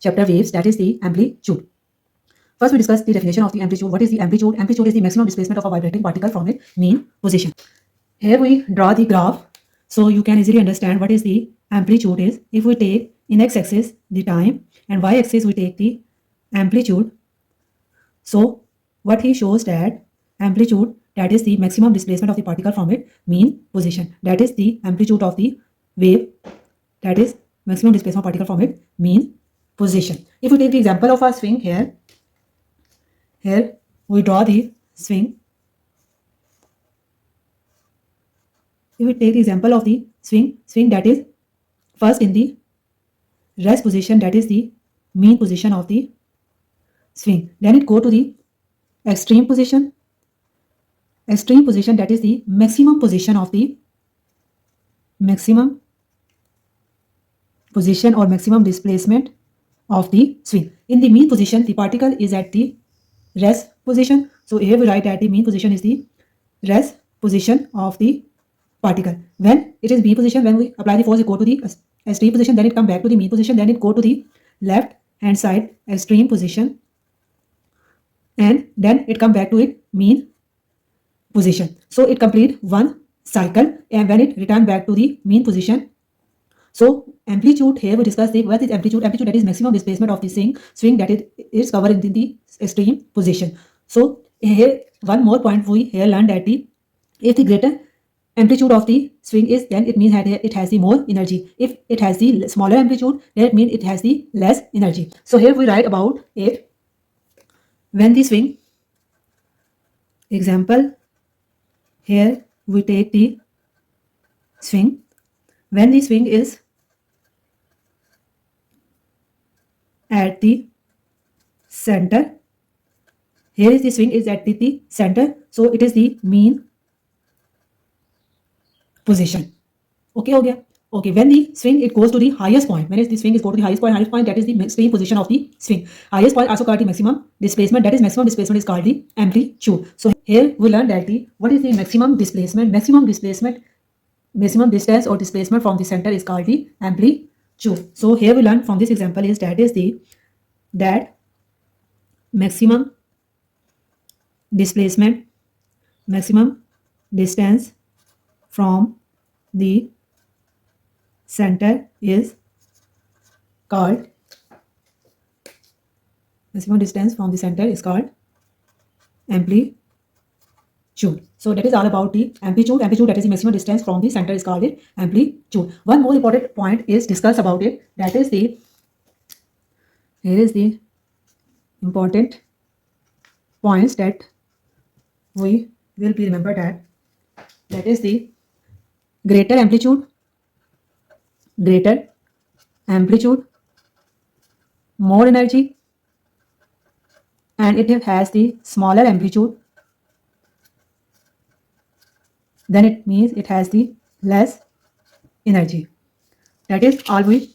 chapter waves, that is the amplitude. First, we discuss the definition of the amplitude. What is the amplitude? Amplitude is the maximum displacement of a vibrating particle from its mean position. Here we draw the graph so you can easily understand what is the amplitude is. If we take in x-axis the time and y-axis we take the amplitude. So what he shows that amplitude, that is the maximum displacement of the particle from its mean position. That is the amplitude of the wave, that is maximum displacement of particle from its mean position. If we take the example of a swing here we draw the swing. If we take the example of the swing that is first in the rest position, that is the mean position of the swing. Then it go to the extreme position. Extreme position, that is the maximum position of the maximum position or maximum displacement of the swing. In the mean position, the particle is at the rest position. So here we write that the mean position is the rest position of the particle. When it is mean position, when we apply the force, it go to the extreme position, then it come back to the mean position, then it go to the left hand side extreme position, and then it come back to its mean position. So it complete one cycle, and when it return back to the mean position. So amplitude, here we discuss the what is amplitude. Amplitude, that is maximum displacement of the swing that is covered in the extreme position. So here one more point we here learned that if the greater amplitude of the swing is, then it means that it has the more energy. If it has the smaller amplitude, then it means it has the less energy. So here we write about it. When the swing, example, here we take the swing. When the swing is at the center, here is the swing is at the center, so it is the mean position. Okay, okay. When the swing it goes to the highest point, when the swing is go to the highest point, that is the extreme position of the swing. Highest point also called the maximum displacement. That is maximum displacement is called the amplitude. So here we learn that what is the maximum displacement? Maximum distance or displacement from the center is called the amplitude. So here we learn from this example is that maximum displacement, maximum distance from the center is called maximum distance from the center is called amplitude. So that is all about the amplitude. Amplitude, that is the maximum distance from the center is called it amplitude. One more important point is discussed about it. That is here is the important points that we will be remember that is the greater amplitude, more energy, and it has the smaller amplitude, then it means it has the less energy. That is all we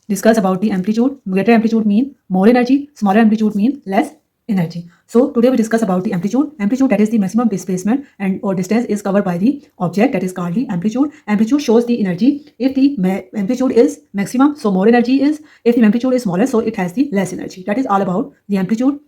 discuss about the amplitude. Greater amplitude mean more energy, smaller amplitude mean less energy. So today we discuss about the amplitude. Amplitude, that is the maximum displacement and or distance is covered by the object, that is called the amplitude. Amplitude shows the energy. If the amplitude is maximum, so more energy is. If the amplitude is smaller, so it has the less energy. That is all about the amplitude.